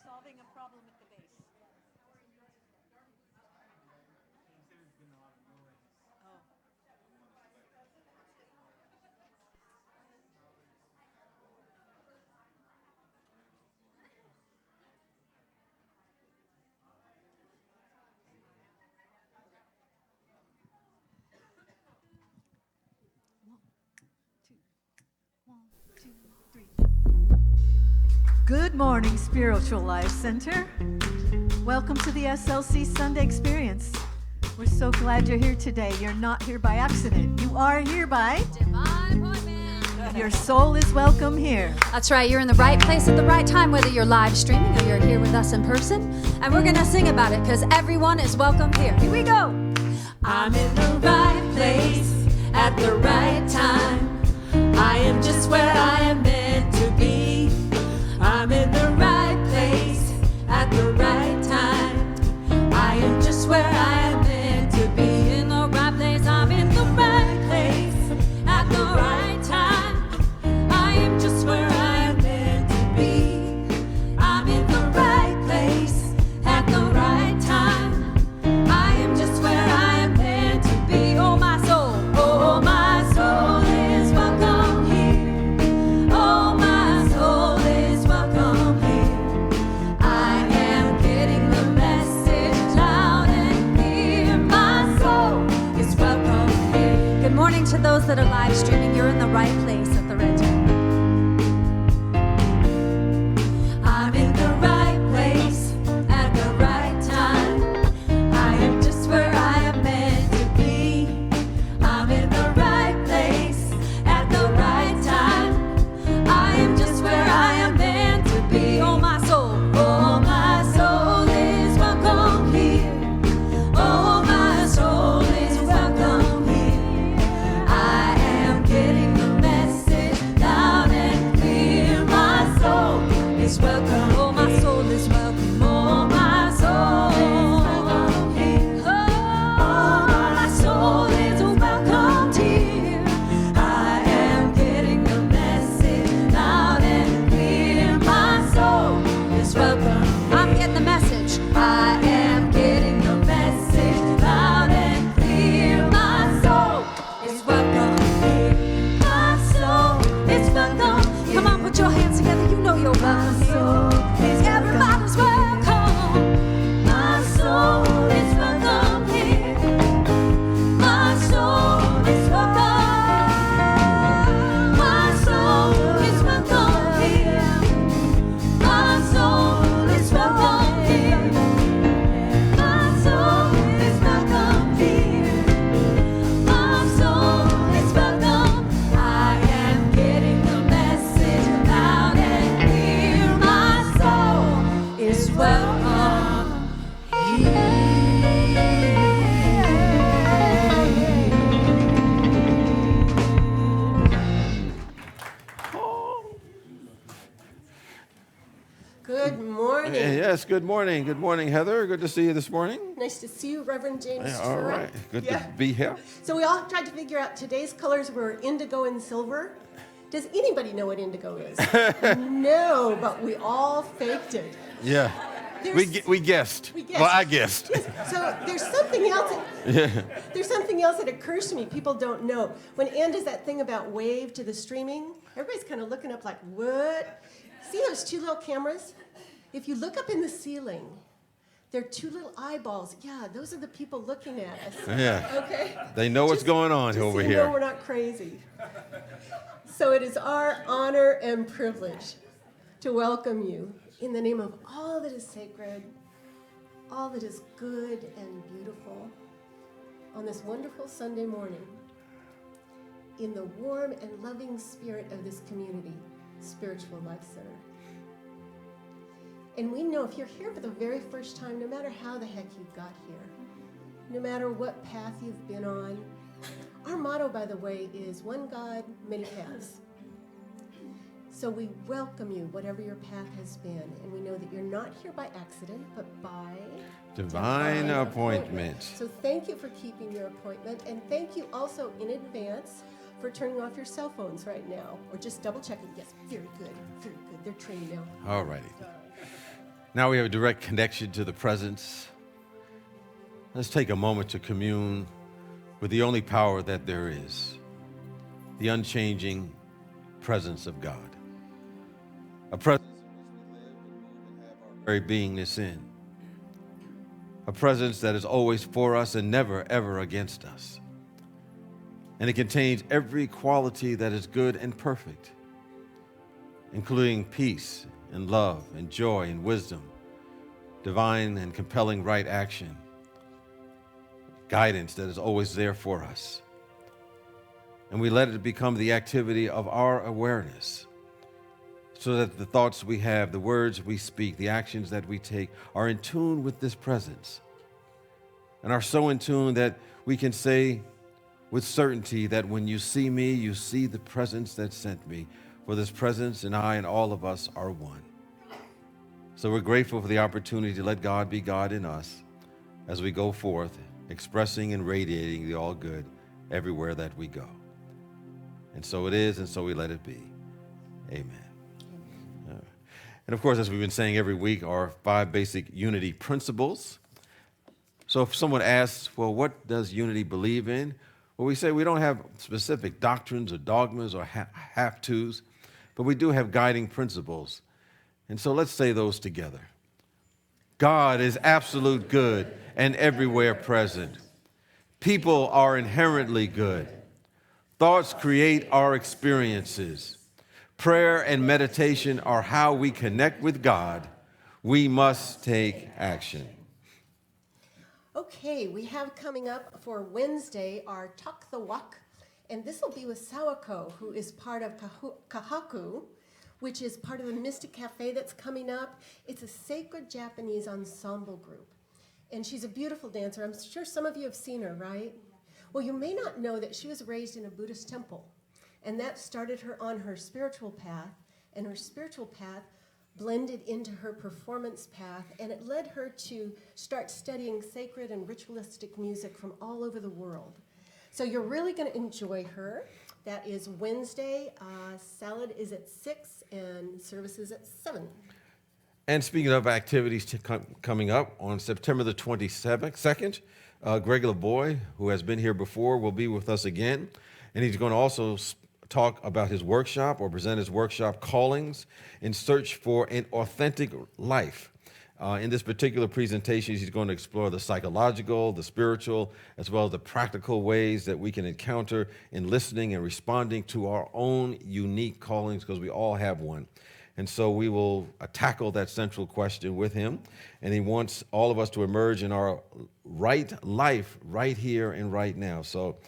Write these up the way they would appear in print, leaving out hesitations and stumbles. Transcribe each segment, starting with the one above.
solving a problem at the base. Oh. Good morning, Spiritual Life Center. Welcome to the SLC Sunday Experience. We're so glad you're here today. You're not here by accident. You are here by divine appointment. Your soul is welcome here. That's right. You're in the right place at the right time, whether you're live streaming or you're here with us in person. And we're going to sing about it because everyone is welcome here. Here we go. I'm in the right place at the right time. I am just where I am meant to be. I'm in the right place at the right time. I am just where I am meant to be. In the right place, I'm in the right place at the right time. I am just where I am meant to be. I'm in the right place at the right time. I am just where I am meant to be. Oh, my soul is welcome here. Oh, my soul is welcome here. I am getting the message loud and clear. My soul is welcome here. Good morning to those that are live streaming. You're in the right place at the right time. I'm in the right place at the right time. I am just where I am meant to be. I'm in the right place at the right time. I am just where I am meant to be. Oh, my soul is welcome here. Oh, my soul is welcome here. I am getting the message loud and clear. My soul is welcome. Oh, my soul is welcome. Oh, my soul is welcome here. Oh, my soul is welcome here. I am getting the message loud and clear. My soul is welcome. I'm getting the message. I am getting the message loud and clear. My soul is welcome here. My soul is welcome. Come on, put your hands together. You know you're welcome here. Everybody's welcome. My soul is welcome here. My soul is welcome. My soul is welcome here. My soul is welcome here. My soul is welcome here. My soul is welcome. I am getting the message loud and clear. My soul is welcome Good morning. Yes, good morning. Good morning, Heather. Good to see you this morning. Nice to see you, Reverend James. Yeah, all Stewart. right. Good Yeah. to be here. So we all tried to figure out today's colors were indigo and silver. Does anybody know what indigo is? No, but we all faked it. Yeah. We guessed. We guessed. Well, I guessed. Yes. So there's something else. There's something else that occurs to me. People don't know. When Ann does that thing about wave to the streaming, everybody's kind of looking up like, what? See those two little cameras? If you look up in the ceiling, there are two little eyeballs. Yeah, those are the people looking at us. Yeah. Okay? They know what's going on Just over so you here. know we're not crazy. So it is our honor and privilege to welcome you in the name of all that is sacred, all that is good and beautiful, on this wonderful Sunday morning, in the warm and loving spirit of this community, Spiritual Life Center. And we know if you're here for the very first time, no matter how the heck you got here, no matter what path you've been on, our motto, by the way, is one God, many paths. So we welcome you, whatever your path has been. And we know that you're not here by accident, but by Divine appointment. So thank you for keeping your appointment. And thank you also in advance for turning off your cell phones right now. Or just double checking. Yes, very good, very good. They're trained now. All righty. Now we have a direct connection to the presence. Let's take a moment to commune with the only power that there is, the unchanging presence of God. A presence very beingness in. A presence that is always for us and never, ever against us. And it contains every quality that is good and perfect, including peace and love and joy and wisdom, divine and compelling right action, guidance that is always there for us. And we let it become the activity of our awareness, so that the thoughts we have, the words we speak, the actions that we take are in tune with this presence, and are so in tune that we can say with certainty that when you see me, you see the presence that sent me, for this presence and I and all of us are one. So we're grateful for the opportunity to let God be God in us as we go forth, expressing and radiating the all good everywhere that we go. And so it is, and so we let it be. Amen. And of course, as we've been saying every week, our 5 basic unity principles. So if someone asks, well, what does unity believe in? Well, we say we don't have specific doctrines or dogmas or have-tos, but we do have guiding principles. And so let's say those together. God is absolute good and everywhere present. People are inherently good. Thoughts create our experiences. Prayer and meditation are how we connect with God. We must take action. Okay, we have coming up for Wednesday our Talk the Walk, and this will be with Sawako, who is part of Kahaku, which is part of the Mystic Cafe that's coming up. It's a sacred Japanese ensemble group, and she's a beautiful dancer. I'm sure some of you have seen her, right? Well, you may not know that she was raised in a Buddhist temple, and that started her on her spiritual path, and her spiritual path blended into her performance path, and it led her to start studying sacred and ritualistic music from all over the world. So you're really going to enjoy her. That is Wednesday. Salad is at 6 and services at 7. And speaking of activities coming up, on September the 22nd, Greg LeBoy, who has been here before, will be with us again. And he's going to also talk about his workshop, or present his workshop, Callings in Search for an Authentic Life. In this particular presentation, he's going to explore the psychological, the spiritual, as well as the practical ways that we can encounter in listening and responding to our own unique callings, because we all have one. And so we will tackle that central question with him. And he wants all of us to emerge in our right life right here and right now. So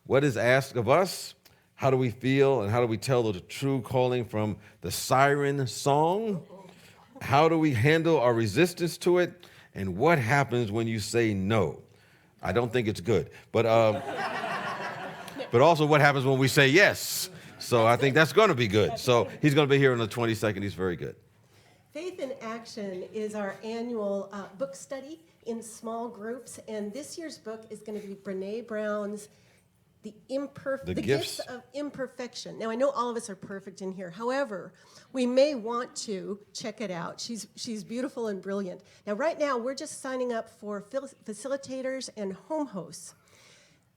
what is asked of us? How do we feel, and how do we tell the true calling from the siren song? How do we handle our resistance to it? And what happens when you say no? I don't think it's good. But also what happens when we say yes? So I think that's going to be good. So he's going to be here on the 22nd. He's very good. Faith in Action is our annual book study in small groups. And this year's book is going to be Brene Brown's The Gifts of Imperfection. Now, I know all of us are perfect in here. However, we may want to check it out. She's beautiful and brilliant. Now, right now, we're just signing up for facilitators and home hosts.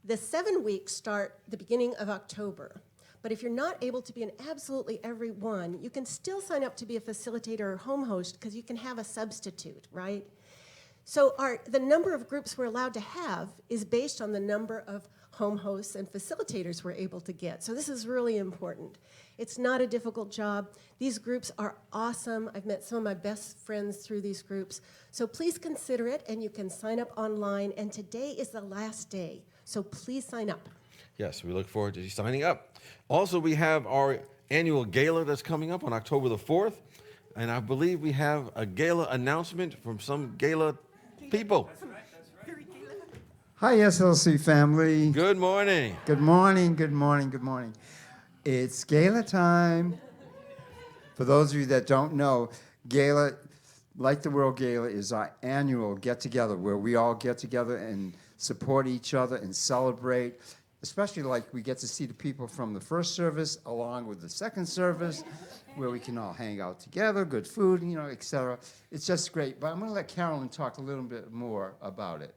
The 7 weeks start the beginning of October. But if you're not able to be in absolutely every one, you can still sign up to be a facilitator or home host, because you can have a substitute, right? So the number of groups we're allowed to have is based on the number of home hosts and facilitators we're able to get. So this is really important. It's not a difficult job. These groups are awesome. I've met some of my best friends through these groups. So please consider it, and you can sign up online. And today is the last day, so please sign up. Yes, we look forward to you signing up. Also, we have our annual gala that's coming up on October the 4th. And I believe we have a gala announcement from some gala people. Hi, SLC family. Good morning. Good morning, good morning, good morning. It's gala time. For those of you that don't know, gala, like the World Gala, is our annual get-together where we all get together and support each other and celebrate especially like we get to see the people from the first service along with the second service, where we can all hang out together, good food, etc. It's just great. But I'm going to let Carolyn talk a little bit more about it.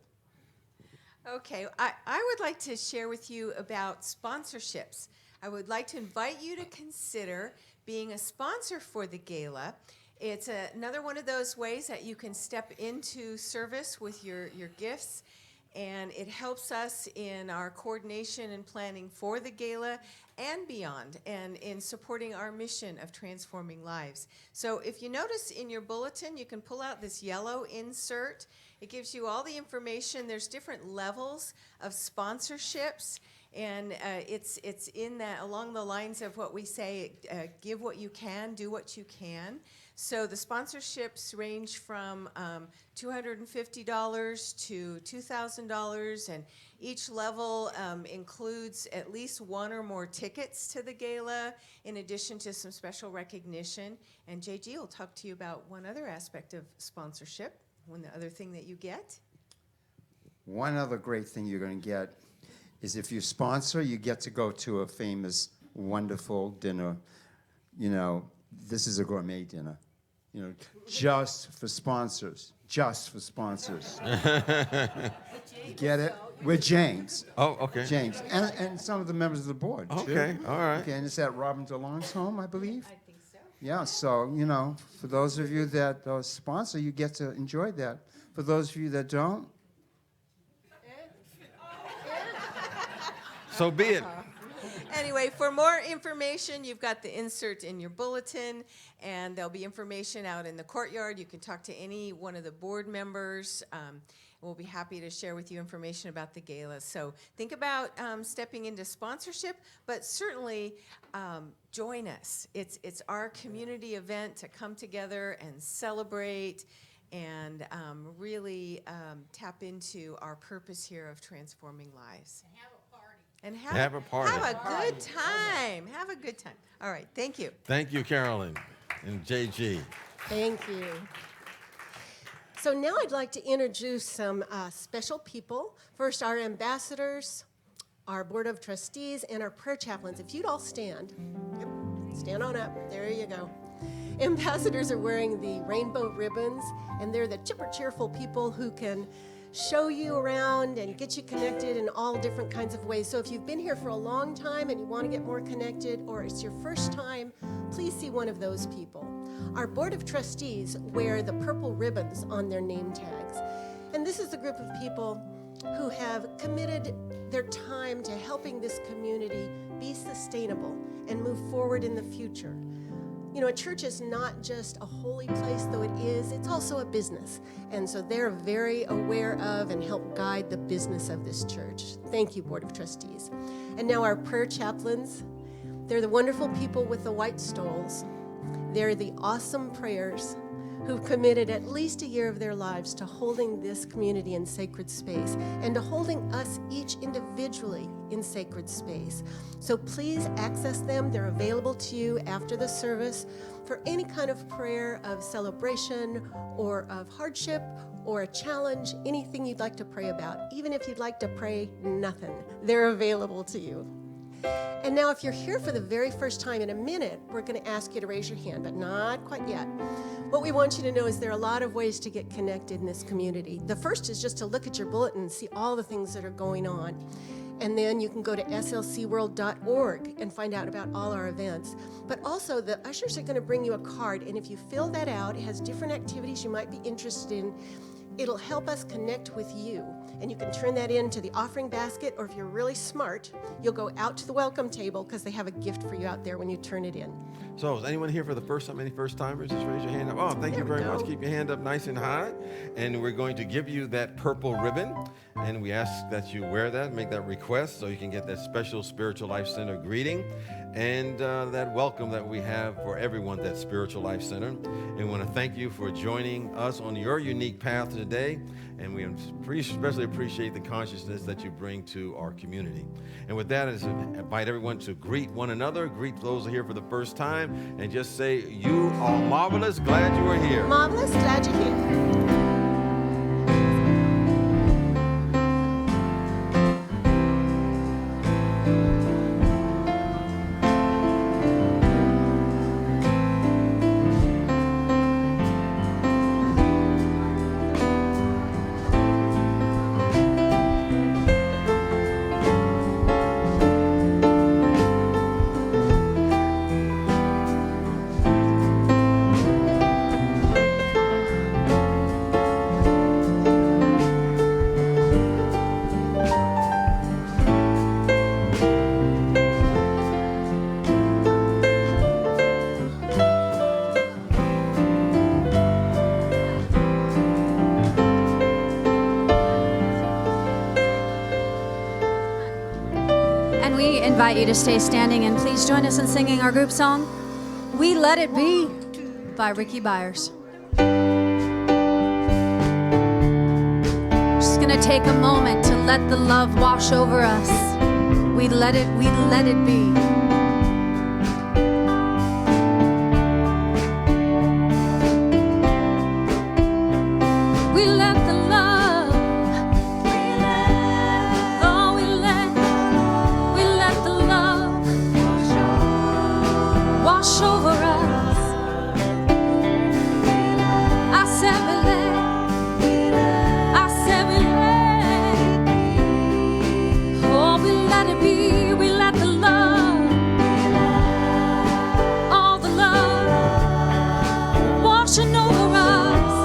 Okay, I would like to share with you about sponsorships. I would like to invite you to consider being a sponsor for the gala. It's another one of those ways that you can step into service with your gifts, and it helps us in our coordination and planning for the gala and beyond, and in supporting our mission of transforming lives. So if you notice in your bulletin, you can pull out this yellow insert. It gives you all the information. There's different levels of sponsorships, and it's in that along the lines of what we say, give what you can, do what you can. So the sponsorships range from $250 to $2,000, and each level includes at least one or more tickets to the gala, in addition to some special recognition. And JG will talk to you about one other aspect of sponsorship, one other thing that you get. One other great thing you're going to get is if you sponsor, you get to go to a famous, wonderful dinner. This is a gourmet dinner. Just for sponsors. Just for sponsors. Get it? With James. Oh, okay. James. And some of the members of the board, too. Okay, all right. Okay, and it's at Robin DeLong's home, I believe? I think so. Yeah, so, for those of you that sponsor, you get to enjoy that. For those of you that don't, So be it. Anyway, for more information, you've got the insert in your bulletin, and there'll be information out in the courtyard. You can talk to any one of the board members. We'll be happy to share with you information about the gala. So think about stepping into sponsorship, but certainly join us. It's our community event to come together and celebrate and really tap into our purpose here of transforming lives. And have a party. Have a good time. Have a good time. All right. Thank you. Thank you, Carolyn and JG. Thank you. So now I'd like to introduce some special people. First, our ambassadors, our board of trustees, and our prayer chaplains. If you'd all stand. Yep. Stand on up. There you go. Ambassadors are wearing the rainbow ribbons, and they're the chipper, cheerful people who can show you around and get you connected in all different kinds of ways. So if you've been here for a long time and you want to get more connected, or it's your first time, please see one of those people. Our board of trustees wear the purple ribbons on their name tags. And this is a group of people who have committed their time to helping this community be sustainable and move forward in the future. A church is not just a holy place, though it is, it's also a business. And so they're very aware of and help guide the business of this church. Thank you, Board of Trustees. And now our prayer chaplains. They're the wonderful people with the white stoles. They're the awesome prayers who've committed at least a year of their lives to holding this community in sacred space and to holding us each individually in sacred space. So please access them. They're available to you after the service for any kind of prayer of celebration or of hardship or a challenge, anything you'd like to pray about. Even if you'd like to pray nothing, they're available to you. And now if you're here for the very first time, in a minute, we're going to ask you to raise your hand, but not quite yet. What we want you to know is there are a lot of ways to get connected in this community. The first is just to look at your bulletin and see all the things that are going on. And then you can go to slcworld.org and find out about all our events. But also, the ushers are going to bring you a card, and if you fill that out, it has different activities you might be interested in. It'll help us connect with you, and you can turn that into the offering basket, or if you're really smart, you'll go out to the welcome table because they have a gift for you out there when you turn it in. So is anyone here for the first time? Any first timers? Just raise your hand up. Oh, thank you very much. Keep your hand up nice and high. And we're going to give you that purple ribbon. And we ask that you wear that, make that request so you can get that special Spiritual Life Center greeting and that welcome that we have for everyone at Spiritual Life Center. And we want to thank you for joining us on your unique path today. And we especially appreciate the consciousness that you bring to our community. And with that, I invite everyone to greet one another, greet those who are here for the first time, and just say, you are marvelous, glad you are here. Marvelous, glad you're here. we invite you to stay standing and please join us in singing our group song, We Let It Be by Ricky Byers. Just gonna take a moment to let the love wash over us. We let it be. We let the love, oh, we let the love wash over us. I said we let, oh, we let it be. We let the love, all the love washing over us.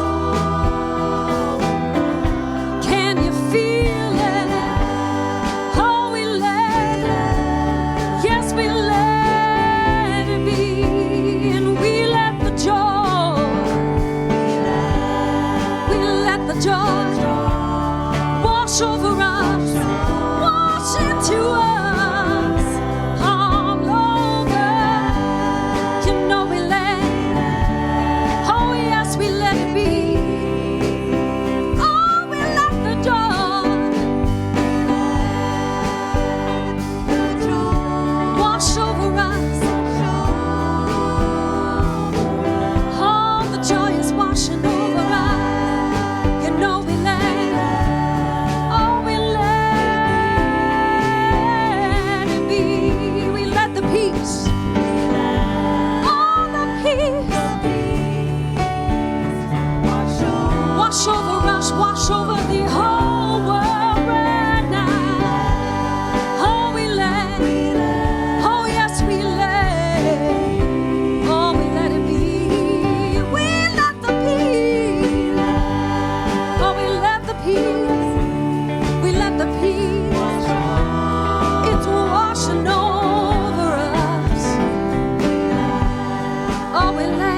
Over us, wash into us, all over. You know we let, oh yes, we let it be. Oh, we let the joy wash over us. All the joy is washing over us. You know we let. Wash over us, wash over the whole world right now. Oh, we let, oh yes, we let, oh, we let it be. We let the peace, oh, we let the peace, we let the peace, it's washing over us. Oh, we let.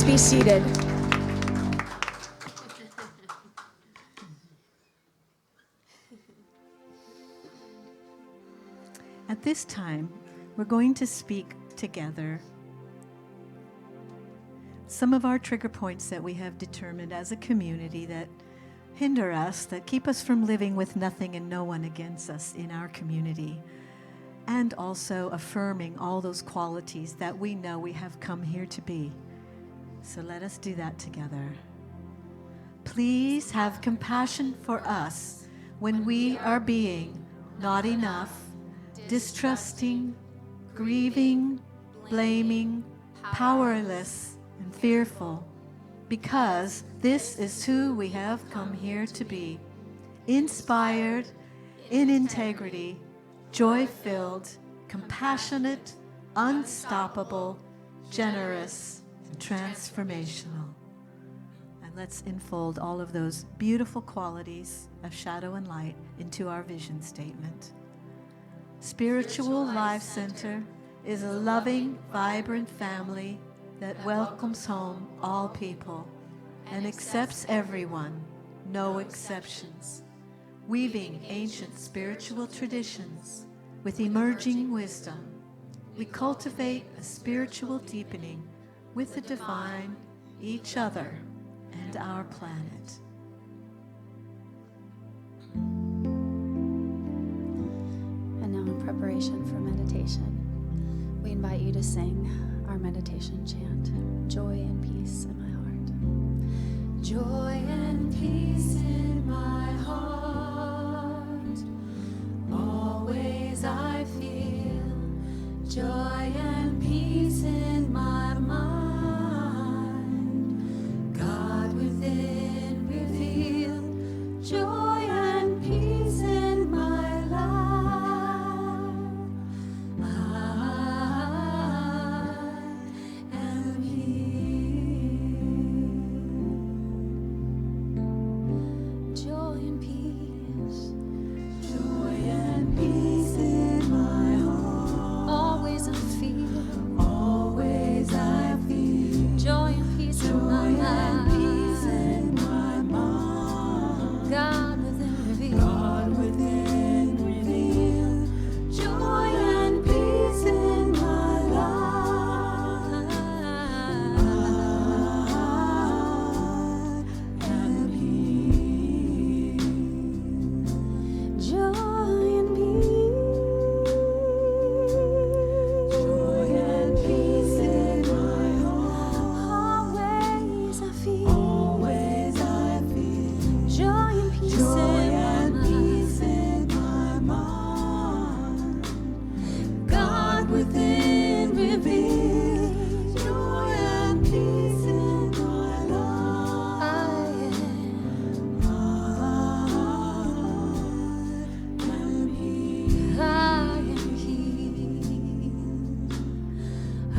Be seated. At this time, we're going to speak together some of our trigger points that we have determined as a community that hinder us, that keep us from living with nothing and no one against us in our community, and also affirming all those qualities that we know we have come here to be. So let us do that together. Please have compassion for us when we are being not enough, distrusting, grieving, blaming, powerless, and fearful, because this is who we have come here to be, inspired, in integrity, joy-filled, compassionate, unstoppable, generous, and transformational. And let's enfold all of those beautiful qualities of shadow and light into our vision statement. Spiritual Life Center is a loving, vibrant family that welcomes home all people and accepts everyone, no exceptions, weaving ancient spiritual traditions with emerging wisdom. We cultivate a spiritual deepening with the divine, each other, and our planet. And now, in preparation for meditation, we invite you to sing our meditation chant, Joy and Peace in My Heart. Joy and peace in my heart, always I feel joy and peace in my mind, God within reveal joy and peace in my life. I am healed. Joy and peace. Joy and peace in my heart. Always I feel Always I feel joy and peace in my joy and life. peace in my mind. God within reveal. God within reveal joy and peace in my life. I am healed. Joy and peace. Joy and peace in my heart. Always I feel Always I feel joy and peace joy in and my peace in my mind. God within reveal joy and peace in my life. I am. I am healed. I am healed. I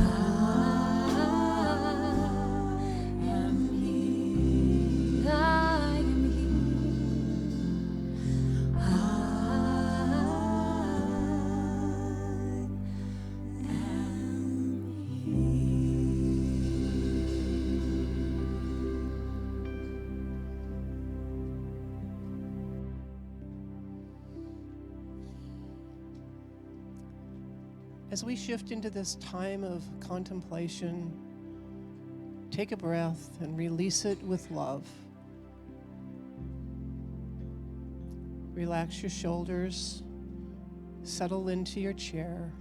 am healed. I am healed. I As we shift into this time of contemplation, take a breath and release it with love. Relax your shoulders, settle into your chair.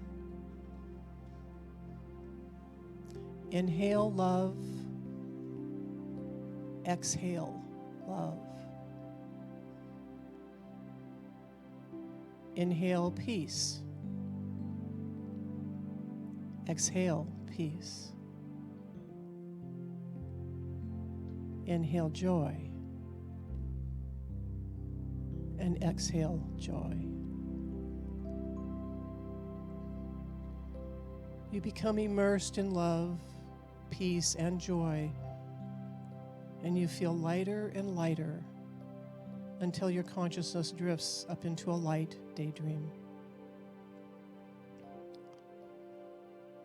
Inhale love, exhale love. Inhale peace. Exhale peace. Inhale joy. And exhale joy. You become immersed in love, peace, and joy, and you feel lighter and lighter until your consciousness drifts up into a light daydream.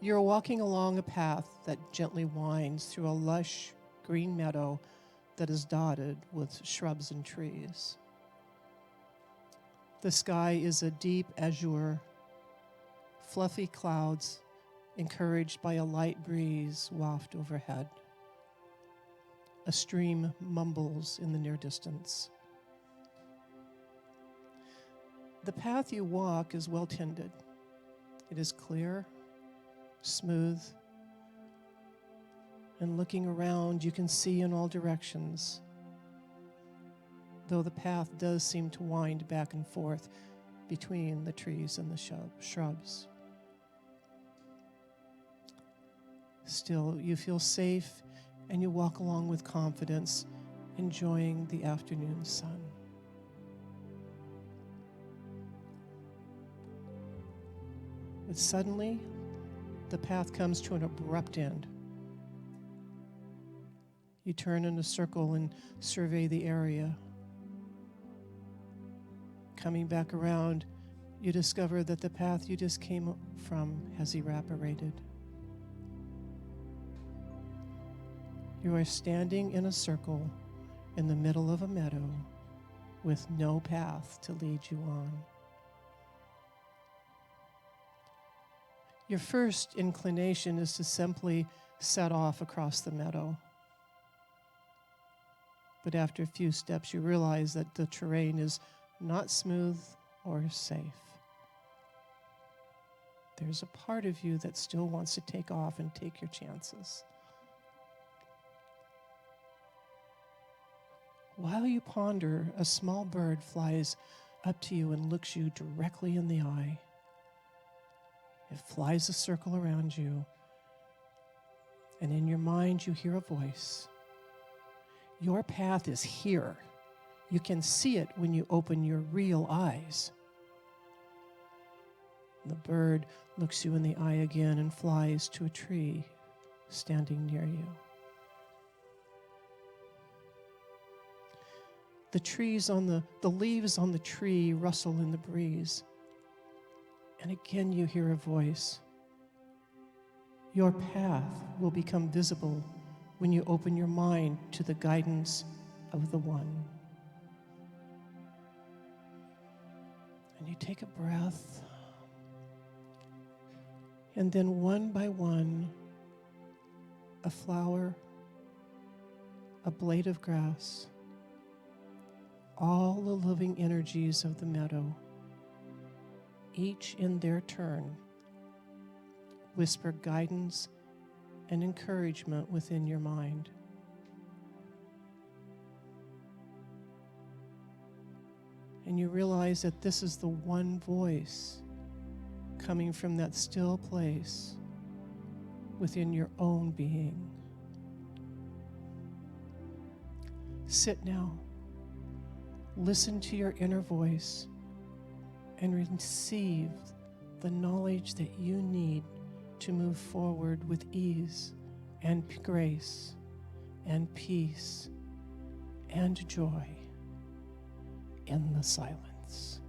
You're walking along a path that gently winds through a lush green meadow that is dotted with shrubs and trees. The sky is a deep azure, fluffy clouds encouraged by a light breeze waft overhead. A stream mumbles in the near distance. The path you walk is well tended. It is clear, smooth, and looking around, you can see in all directions, though the path does seem to wind back and forth between the trees and the shrubs. Still, you feel safe and you walk along with confidence, enjoying the afternoon sun. But suddenly, the path comes to an abrupt end. You turn in a circle and survey the area. Coming back around, you discover that the path you just came from has evaporated. You are standing in a circle in the middle of a meadow with no path to lead you on. Your first inclination is to simply set off across the meadow. But after a few steps, you realize that the terrain is not smooth or safe. There's a part of you that still wants to take off and take your chances. While you ponder, a small bird flies up to you and looks you directly in the eye. It flies a circle around you, and in your mind you hear a voice. Your path is here. You can see it when you open your real eyes. The bird looks you in the eye again and flies to a tree standing near you. The leaves on the tree rustle in the breeze. And again you hear a voice. Your path will become visible when you open your mind to the guidance of the One. And you take a breath. And then one by one, a flower, a blade of grass, all the living energies of the meadow, each in their turn, whisper guidance and encouragement within your mind. And you realize that this is the one voice coming from that still place within your own being. Sit now. Listen to your inner voice and receive the knowledge that you need to move forward with ease and grace and peace and joy in the silence.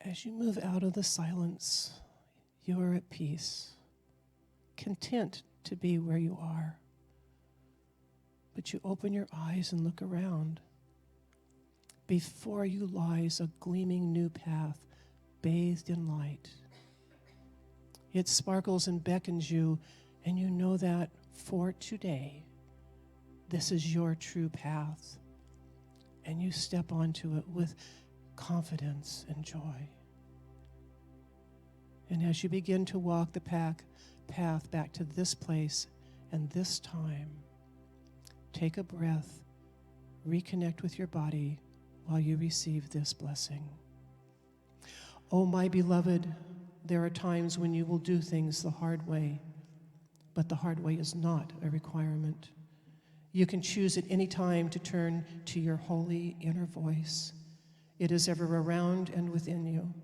As you move out of the silence, you are at peace, content to be where you are. But you open your eyes and look around. Before you lies a gleaming new path, bathed in light. It sparkles and beckons you, and you know that for today, this is your true path. And you step onto it with confidence and joy. And as you begin to walk the path back to this place and this time, take a breath, reconnect with your body while you receive this blessing. Oh, my beloved, there are times when you will do things the hard way, but the hard way is not a requirement. You can choose at any time to turn to your holy inner voice. It is ever around and within you.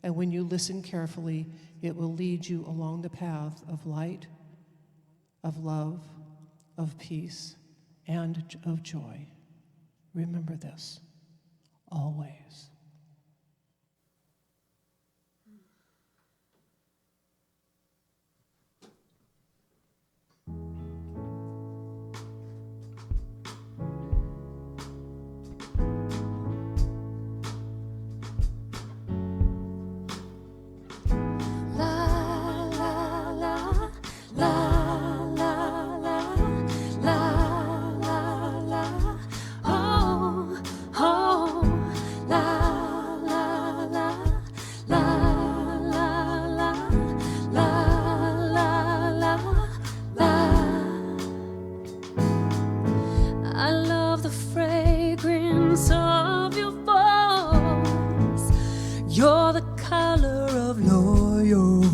And when you listen carefully, it will lead you along the path of light, of love, of peace, and of joy. Remember this, always. La color of loyal.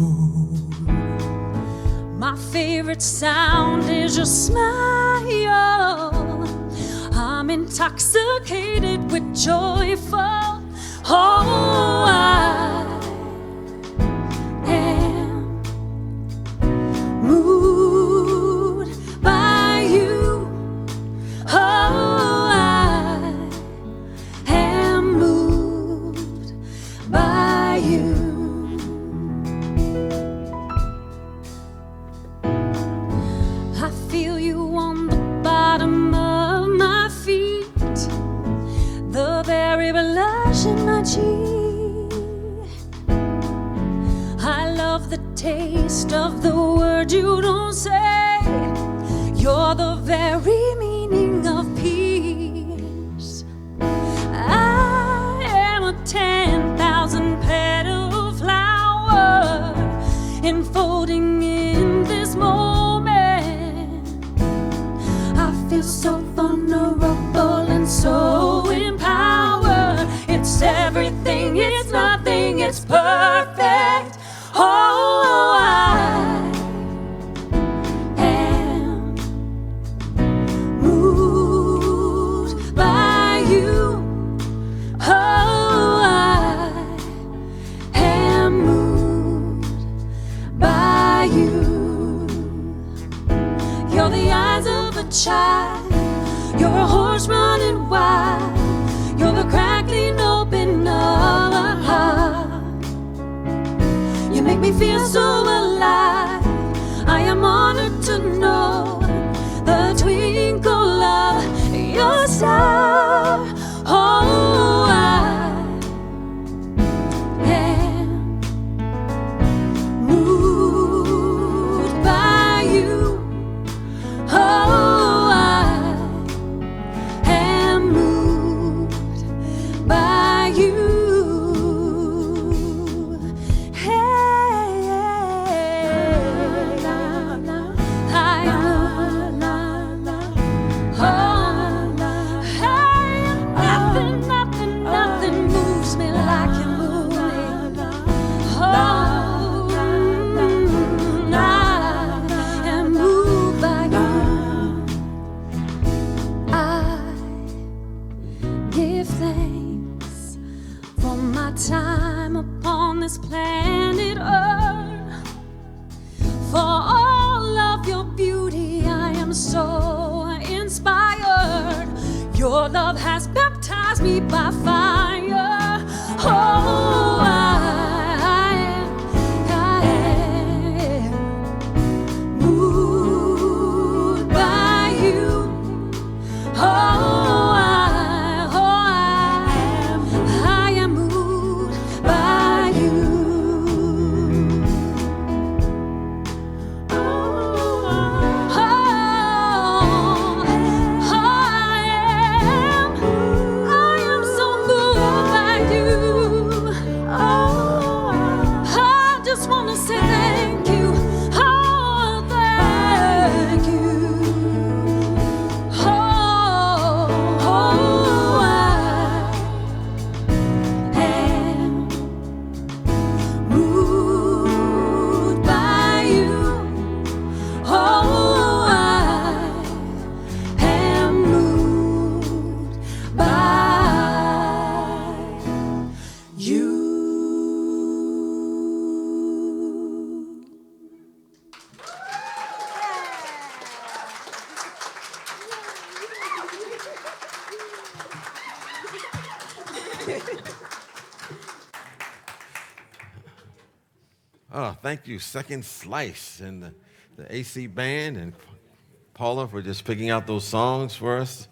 My favorite sound is your smile. I'm intoxicated with joyful. Oh, I am moved by you. Oh, I am moved by you. I feel you on the bottom of my feet, the very blush in my cheek. I love the taste of the word you don't say. You're the very meaning of peace. I am a 10,000 petal flower enfolding in this moment. I feel so vulnerable and so empowered. It's everything, it's nothing, it's perfect. Oh, I am moved by you. Oh, I am moved by you. You're the eyes of a child. You're a horse running wild. You're the crackling open of a heart. You make me feel so alive. I am honored to know the twinkle of your star. Oh, I am moved by you. Oh, I am moved by you. Hey, I am nothing moves me like you move me. Oh, I am moved by you. I give thanks for my time upon this planet Earth. For all of your beauty, I am so inspired. Your love has baptized me by fire. Oh, I am moved by you. Oh, I am moved by you. I am so moved by you. I just want to say thank you. Oh, thank you. I am moved by you. Oh, I am moved by you. Oh, thank you, Second Slice, and the AC band, and Paula for just picking out those songs for us.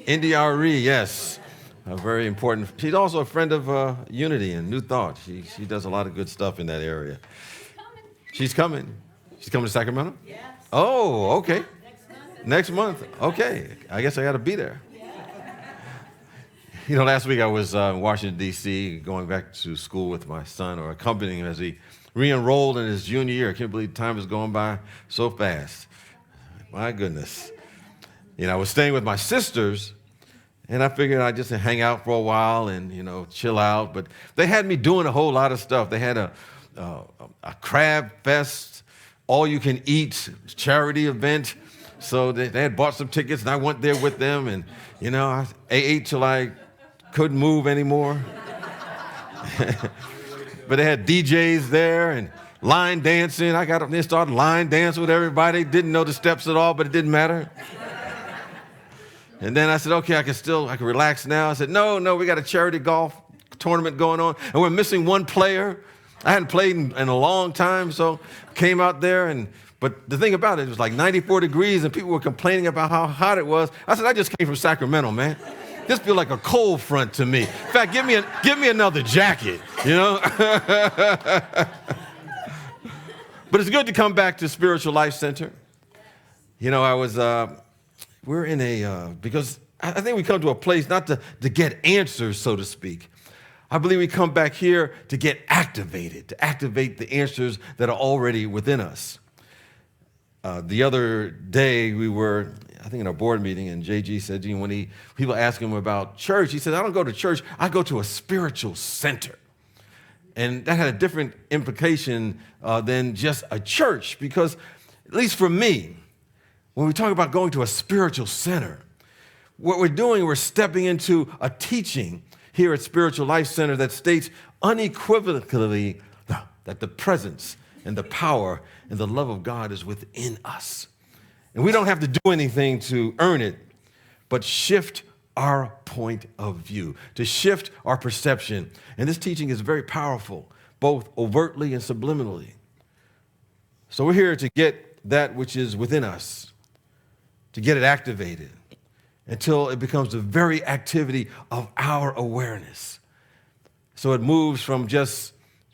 India Ari, yes, very important. She's also a friend of Unity and New Thought. She does a lot of good stuff in that area. She's coming. She's coming to Sacramento? Yes. Oh, okay. Next month. Okay. I guess I got to be there. You know, last week I was in Washington, D.C., going back to school with my son, or accompanying him as he re-enrolled in his junior year. I can't believe time is going by so fast. My goodness. You know, I was staying with my sisters, And I figured I'd just hang out for a while and, chill out. But they had me doing a whole lot of stuff. They had a crab fest, all-you-can-eat charity event. So they had bought some tickets, and I went there with them. And, I ate till I couldn't move anymore. But they had DJs there and line dancing. I got up there and started line dancing with everybody. Didn't know the steps at all, but it didn't matter. And then I said, okay, I can relax now. I said, no, we got a charity golf tournament going on, and we're missing one player. I hadn't played in a long time, so came out there, but the thing about it was like 94 degrees, and people were complaining about how hot it was. I said, I just came from Sacramento, man. This feels like a cold front to me. In fact, give me another jacket, But it's good to come back to Spiritual Life Center. We're in because I think we come to a place not to get answers, so to speak. I believe we come back here to get activated, to activate the answers that are already within us. The other day we were, I think, in a board meeting, and JG said, when people ask him about church, he said, I don't go to church, I go to a spiritual center. And that had a different implication than just a church, because, at least for me, when we talk about going to a spiritual center, what we're doing, we're stepping into a teaching here at Spiritual Life Center that states unequivocally that the presence and the power and the love of God is within us. And we don't have to do anything to earn it, but shift our point of view, to shift our perception. And this teaching is very powerful, both overtly and subliminally. So we're here to get that which is within us, to get it activated until it becomes the very activity of our awareness. So it moves from just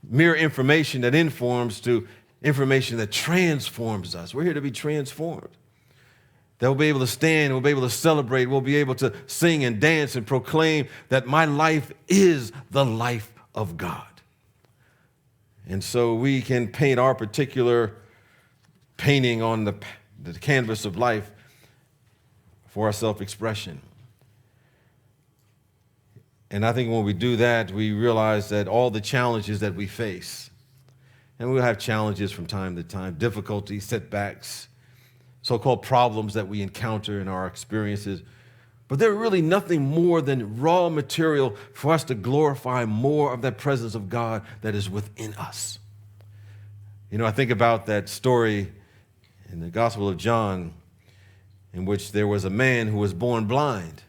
mere information that informs to information that transforms us. We're here to be transformed. That we'll be able to stand, we'll be able to celebrate, we'll be able to sing and dance and proclaim that my life is the life of God. And so we can paint our particular painting on the canvas of life for our self-expression. And I think when we do that, we realize that all the challenges that we face, and we'll have challenges from time to time, difficulties, setbacks, so-called problems that we encounter in our experiences, but they're really nothing more than raw material for us to glorify more of that presence of God that is within us. I think about that story in the Gospel of John, in which there was a man who was born blind.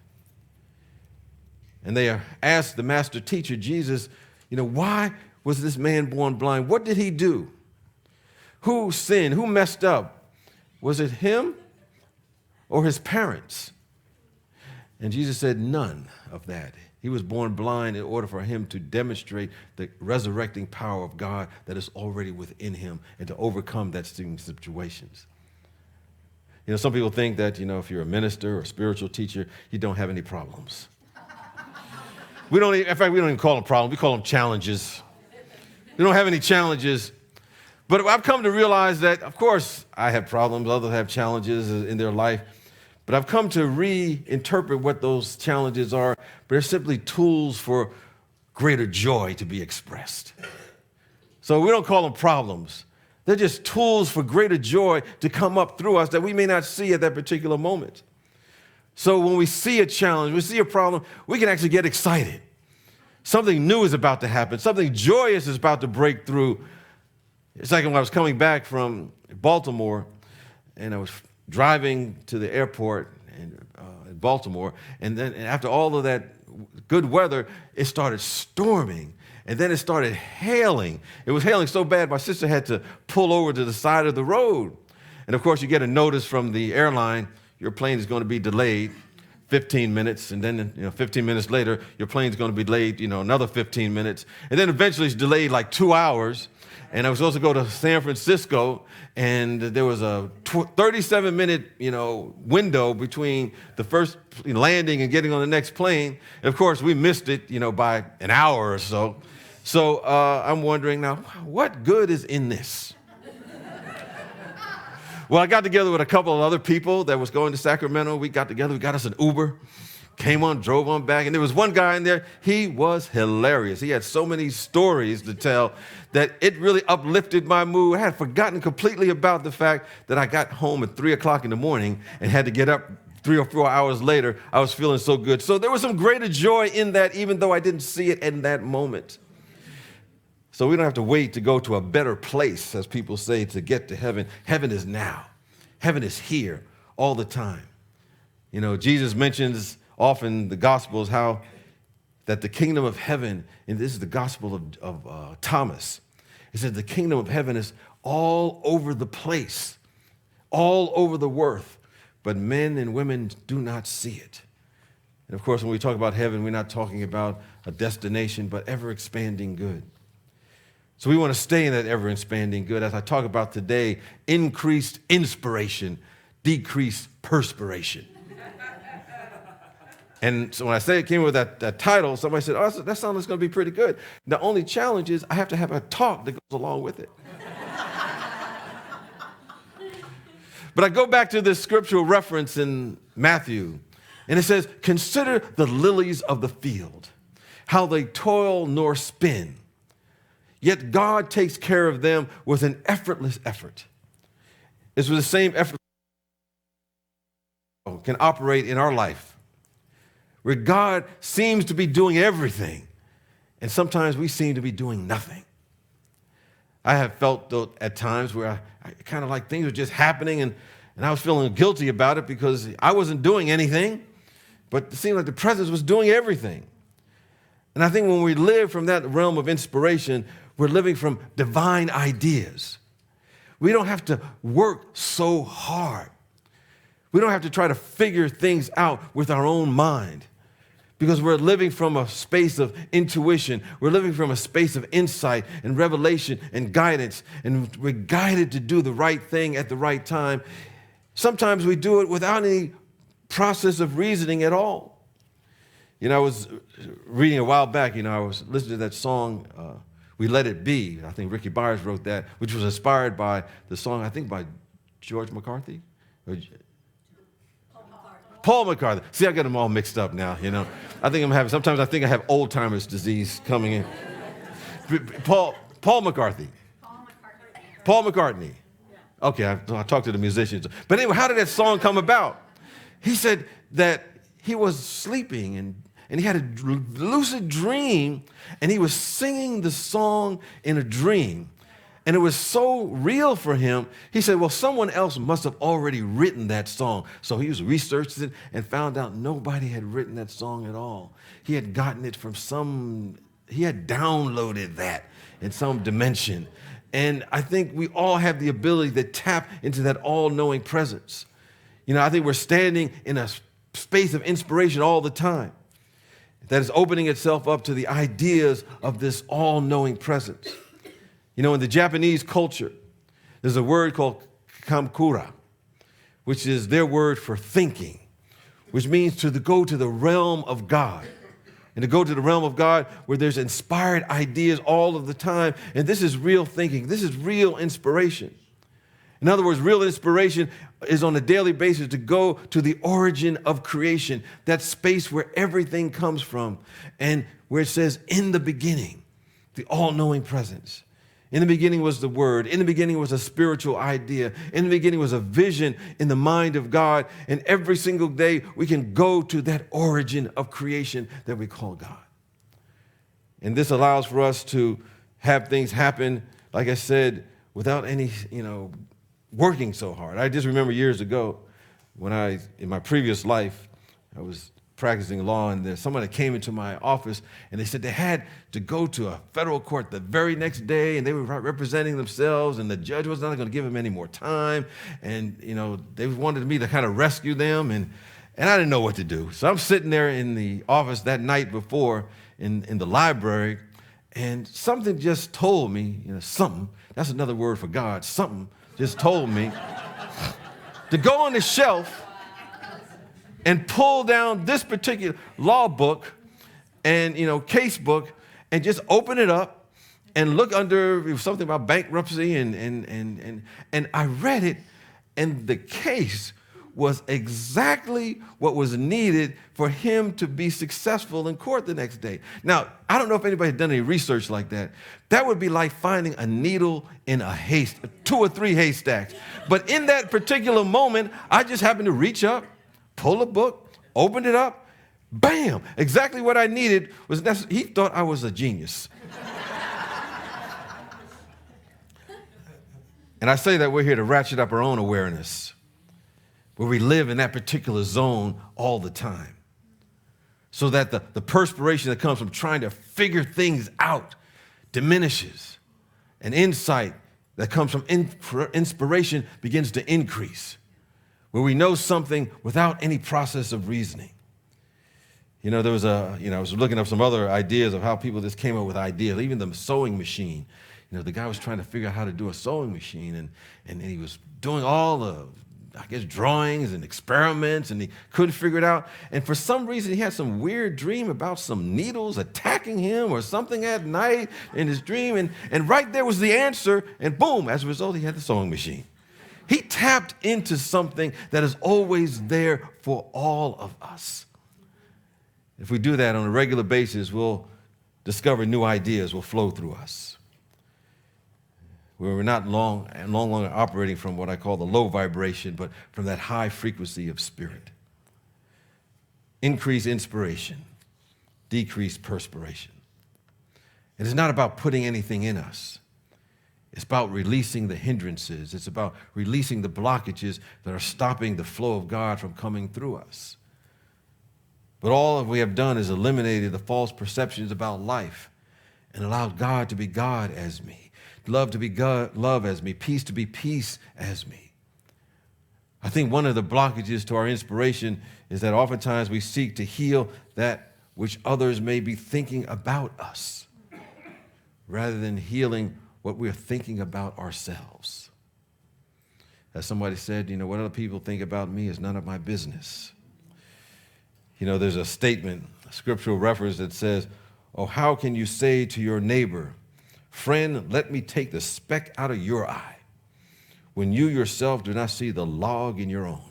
And they asked the master teacher, Jesus, why was this man born blind? What did he do? Who sinned? Who messed up? Was it him or his parents? And Jesus said, none of that. He was born blind in order for him to demonstrate the resurrecting power of God that is already within him and to overcome that situations. Some people think that, if you're a minister or a spiritual teacher, you don't have any problems. In fact, we don't even call them problems. We call them challenges. We don't have any challenges. But I've come to realize that, of course, I have problems. Others have challenges in their life. But I've come to reinterpret what those challenges are. But they're simply tools for greater joy to be expressed. So we don't call them problems. They're just tools for greater joy to come up through us that we may not see at that particular moment. So when we see a challenge, we see a problem, we can actually get excited. Something new is about to happen. Something joyous is about to break through. It's like when I was coming back from Baltimore, and I was driving to the airport in Baltimore, and then after all of that good weather, it started storming. And then it started hailing. It was hailing so bad, my sister had to pull over to the side of the road. And of course, you get a notice from the airline, your plane is going to be delayed 15 minutes. And then, 15 minutes later, your plane's going to be delayed, another 15 minutes. And then eventually it's delayed like 2 hours. And I was supposed to go to San Francisco, and there was a 37-minute, window between the first landing and getting on the next plane. And of course, we missed it, by an hour or so. So I'm wondering now, what good is in this? Well, I got together with a couple of other people that was going to Sacramento. We got together, we got us an Uber, came on, drove on back. And there was one guy in there, he was hilarious. He had so many stories to tell that it really uplifted my mood. I had forgotten completely about the fact that I got home at 3 o'clock in the morning and had to get up 3 or 4 hours later. I was feeling so good. So there was some greater joy in that, even though I didn't see it in that moment. So we don't have to wait to go to a better place, as people say, to get to heaven. Heaven is now. Heaven is here all the time. You know, Jesus mentions often the Gospels how that the kingdom of heaven, and this is the Gospel of Thomas, he said the kingdom of heaven is all over the place, all over the earth, but men and women do not see it. And of course, when we talk about heaven, we're not talking about a destination, but ever-expanding good. So we want to stay in that ever-expanding good. As I talk about today, increased inspiration, decreased perspiration. And so when I say it came with that title, somebody said, oh, that sounds like it's going to be pretty good. The only challenge is I have to have a talk that goes along with it. But I go back to this scriptural reference in Matthew, and it says, consider the lilies of the field, how they toil nor spin. Yet God takes care of them with an effortless effort. It's with the same effort can operate in our life, where God seems to be doing everything, and sometimes we seem to be doing nothing. I have felt at times where I kind of like things were just happening, and I was feeling guilty about it because I wasn't doing anything, but it seemed like the presence was doing everything. And I think when we live from that realm of inspiration, we're living from divine ideas. We don't have to work so hard. We don't have to try to figure things out with our own mind, because we're living from a space of intuition. We're living from a space of insight and revelation and guidance, and we're guided to do the right thing at the right time. Sometimes we do it without any process of reasoning at all. You know, I was reading a while back, I was listening to that song, We Let It Be. I think Ricky Byers wrote that, which was inspired by the song, I think by George McCarthy? Paul McCarthy. See, I got them all mixed up now, sometimes I think I have old-timers disease coming in. Paul McCarthy. Paul McCartney. Okay, I talked to the musicians. But anyway, how did that song come about? He said that he was sleeping and he had a lucid dream, and he was singing the song in a dream. And it was so real for him, he said, well, someone else must have already written that song. So he was researching it and found out nobody had written that song at all. He had gotten it from he had downloaded that in some dimension. And I think we all have the ability to tap into that all-knowing presence. I think we're standing in a space of inspiration all the time that is opening itself up to the ideas of this all-knowing presence. In the Japanese culture, there's a word called kamkura, which is their word for thinking, which means to go to the realm of God. And to go to the realm of God where there's inspired ideas all of the time. And this is real thinking. This is real inspiration. In other words, real inspiration is on a daily basis to go to the origin of creation, that space where everything comes from, and where it says, in the beginning, the all-knowing presence. In the beginning was the Word. In the beginning was a spiritual idea. In the beginning was a vision in the mind of God. And every single day we can go to that origin of creation that we call God. And this allows for us to have things happen, like I said, without any, working so hard. I just remember years ago when in my previous life, I was practicing law, and somebody came into my office, and they said they had to go to a federal court the very next day, and they were representing themselves, and the judge was not going to give them any more time, and they wanted me to kind of rescue them, and I didn't know what to do. So I'm sitting there in the office that night before in the library, and something just told me, something, that's another word for God, something just told me to go on the shelf and pull down this particular law book and, case book, and just open it up and look under something about bankruptcy, and I read it, and the case was exactly what was needed for him to be successful in court the next day. Now, I don't know if anybody had done any research like that. That would be like finding a needle in a haystack, 2 or 3 haystacks. But in that particular moment, I just happened to reach up, pull a book, open it up, bam, exactly what I needed was necessary. He thought I was a genius. And I say that we're here to ratchet up our own awareness, where we live in that particular zone all the time, so that the perspiration that comes from trying to figure things out diminishes, and insight that comes from inspiration begins to increase, where we know something without any process of reasoning. I was looking up some other ideas of how people just came up with ideas, even the sewing machine. The guy was trying to figure out how to do a sewing machine, and he was doing all the, drawings and experiments, and he couldn't figure it out. And for some reason, he had some weird dream about some needles attacking him or something at night in his dream. And right there was the answer, and boom, as a result, he had the sewing machine. He tapped into something that is always there for all of us. If we do that on a regular basis, we'll discover new ideas will flow through us, where we're not no longer operating from what I call the low vibration, but from that high frequency of spirit. Increase inspiration, decrease perspiration. It is not about putting anything in us. It's about releasing the hindrances. It's about releasing the blockages that are stopping the flow of God from coming through us. But all we have done is eliminated the false perceptions about life and allowed God to be God as me, love to be God, love as me, peace to be peace as me. I think one of the blockages to our inspiration is that oftentimes we seek to heal that which others may be thinking about us, rather than healing what we're thinking about ourselves. As somebody said, what other people think about me is none of my business. There's a statement, a scriptural reference that says, "Oh, how can you say to your neighbor, 'Friend, let me take the speck out of your eye,' when you yourself do not see the log in your own?"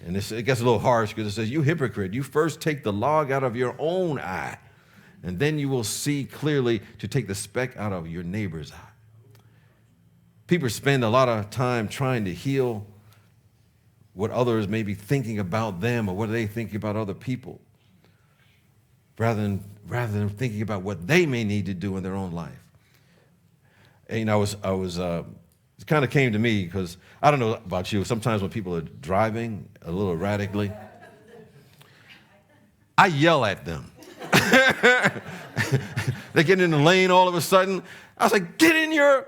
And it gets a little harsh because it says, "You hypocrite, you first take the log out of your own eye, and then you will see clearly to take the speck out of your neighbor's eye." People spend a lot of time trying to heal what others may be thinking about them or what they think about other people, rather than thinking about what they may need to do in their own life. And it kind of came to me because I don't know about you. Sometimes when people are driving a little erratically, I yell at them. They get in the lane all of a sudden. I was like, "Get in your,"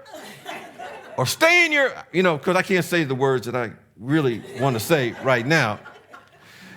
or "Stay in your," because I can't say the words that I really want to say right now.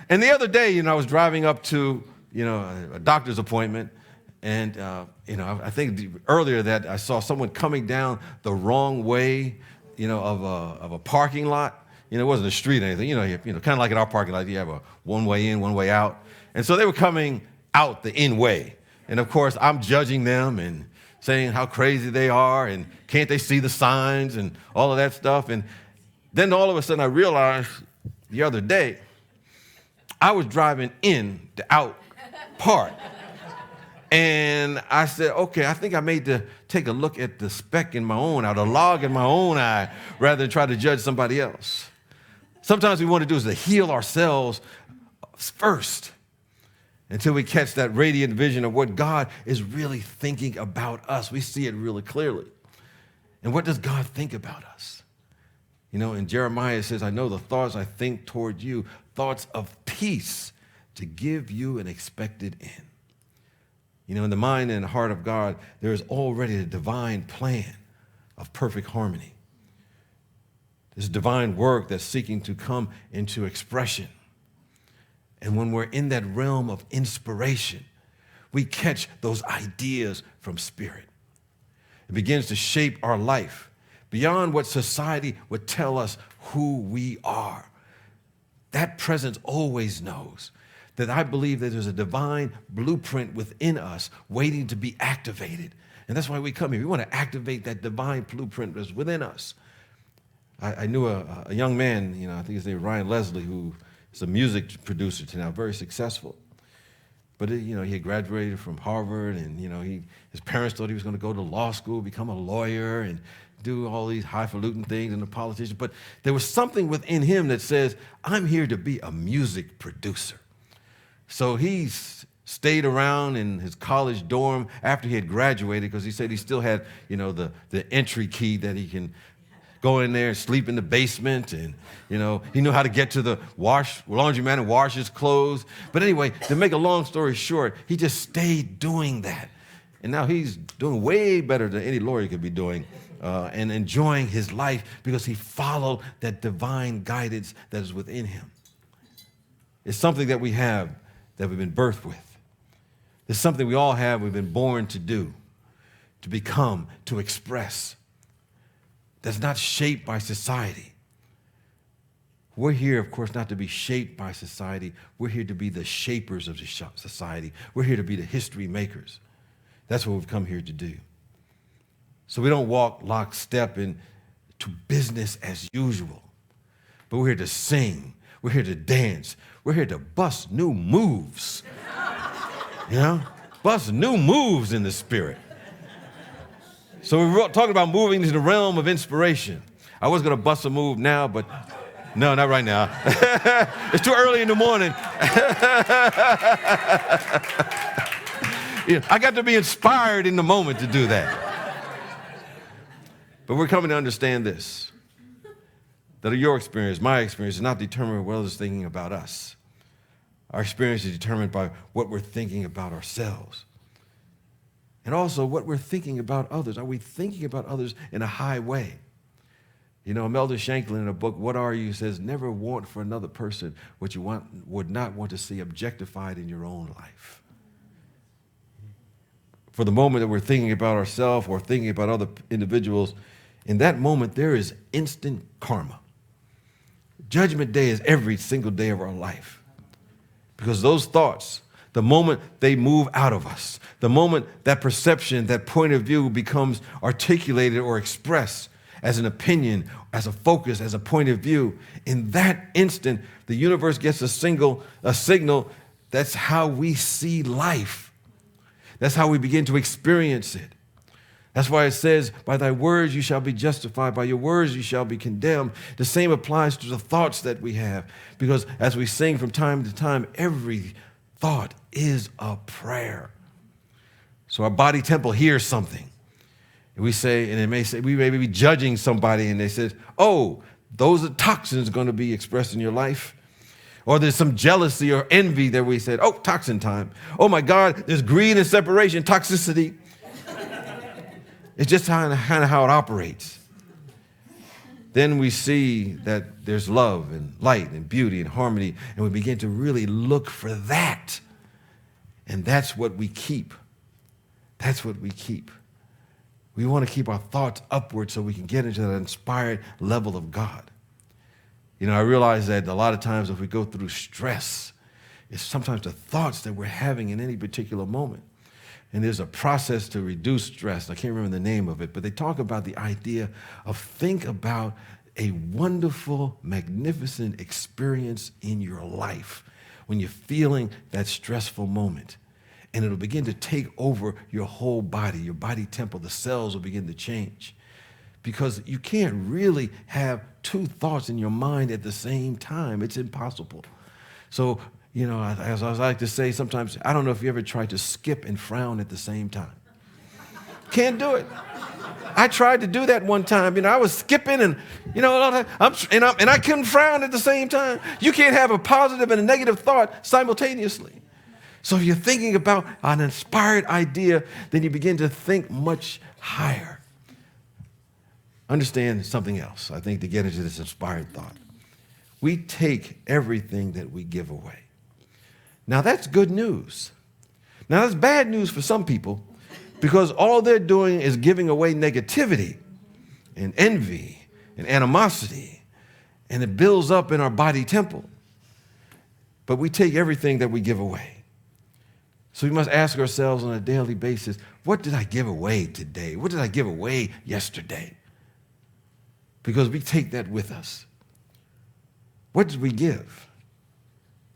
And the other day, I was driving up to, a doctor's appointment, and, I think earlier that I saw someone coming down the wrong way, of a parking lot. It wasn't a street or anything, kind of like in our parking lot, you have a one way in, one way out. And so they were coming out the in way. And of course, I'm judging them and saying how crazy they are and can't they see the signs and all of that stuff. And then all of a sudden I realized the other day, I was driving in the out part. And I said, okay, I think I made to take a look at the speck in my own eye, the log in my own eye, rather than try to judge somebody else. Sometimes what we want to do is to heal ourselves first until we catch that radiant vision of what God is really thinking about us. We see it really clearly. And what does God think about us? In Jeremiah it says, "I know the thoughts I think toward you, thoughts of peace, to give you an expected end." In the mind and heart of God, there is already a divine plan of perfect harmony. This divine work that's seeking to come into expression. And when we're in that realm of inspiration, we catch those ideas from spirit. It begins to shape our life beyond what society would tell us who we are. That presence always knows that I believe that there's a divine blueprint within us waiting to be activated. And that's why we come here. We want to activate that divine blueprint that's within us. I knew a young man, I think his name was Ryan Leslie, who is a music producer today, very successful. But, he had graduated from Harvard, and, his parents thought he was going to go to law school, become a lawyer, and do all these highfalutin things and a politician. But there was something within him that says, I'm here to be a music producer. So he stayed around in his college dorm after he had graduated, because he said he still had, the entry key that he can go in there and sleep in the basement, and, he knew how to get to the laundromat and wash his clothes. But anyway, to make a long story short, he just stayed doing that. And now he's doing way better than any lawyer could be doing, and enjoying his life because he followed that divine guidance that is within him. It's something that we have, that we've been birthed with. It's something we all have, we've been born to do, to become, to express. That's not shaped by society. We're here, of course, not to be shaped by society. We're here to be the shapers of the society. We're here to be the history makers. That's what we've come here to do. So we don't walk lockstep into business as usual, but we're here to sing. We're here to dance. We're here to bust new moves. Bust new moves in the spirit. So we're talking about moving into the realm of inspiration. I was going to bust a move now, but no, not right now. It's too early in the morning. I got to be inspired in the moment to do that. But we're coming to understand this, that your experience, my experience, is not determined by what others are thinking about us. Our experience is determined by what we're thinking about ourselves. And also what we're thinking about others. Are we thinking about others in a high way? Imelda Shanklin in a book, What Are You?, says, never want for another person what you would not want to see objectified in your own life. For the moment that we're thinking about ourselves or thinking about other individuals, in that moment there is instant karma. Judgment Day is every single day of our life. Because those thoughts, the moment they move out of us, the moment that perception, that point of view becomes articulated or expressed as an opinion, as a focus, as a point of view, in that instant, the universe gets a signal. That's how we see life. That's how we begin to experience it. That's why it says, by thy words you shall be justified, by your words you shall be condemned. The same applies to the thoughts that we have, because as we sing from time to time, every thought is a prayer. So our body temple hears something. And we say, and it may say, we may be judging somebody, and they say, oh, those are toxins going to be expressed in your life. Or there's some jealousy or envy that we said, oh, toxin time. Oh my God, there's greed and separation, toxicity. It's just kind of how it operates. Then we see that there's love and light and beauty and harmony, and we begin to really look for that. And that's what we keep. That's what we keep. We want to keep our thoughts upward so we can get into that inspired level of God. I realize that a lot of times if we go through stress, it's sometimes the thoughts that we're having in any particular moment. And there's a process to reduce stress. I can't remember the name of it, but they talk about the idea of think about a wonderful, magnificent experience in your life when you're feeling that stressful moment. And it'll begin to take over your whole body, your body temple. The cells will begin to change. Because you can't really have two thoughts in your mind at the same time. It's impossible. So, as I like to say sometimes, I don't know if you ever tried to skip and frown at the same time. Can't do it. I tried to do that one time. I was skipping and, and I couldn't frown at the same time. You can't have a positive and a negative thought simultaneously. So if you're thinking about an inspired idea, then you begin to think much higher. Understand something else, I think, to get into this inspired thought. We take everything that we give away. Now, that's good news. Now, that's bad news for some people because all they're doing is giving away negativity and envy and animosity, and it builds up in our body temple. But we take everything that we give away. So we must ask ourselves on a daily basis, what did I give away today? What did I give away yesterday? because we take that with us. What did we give?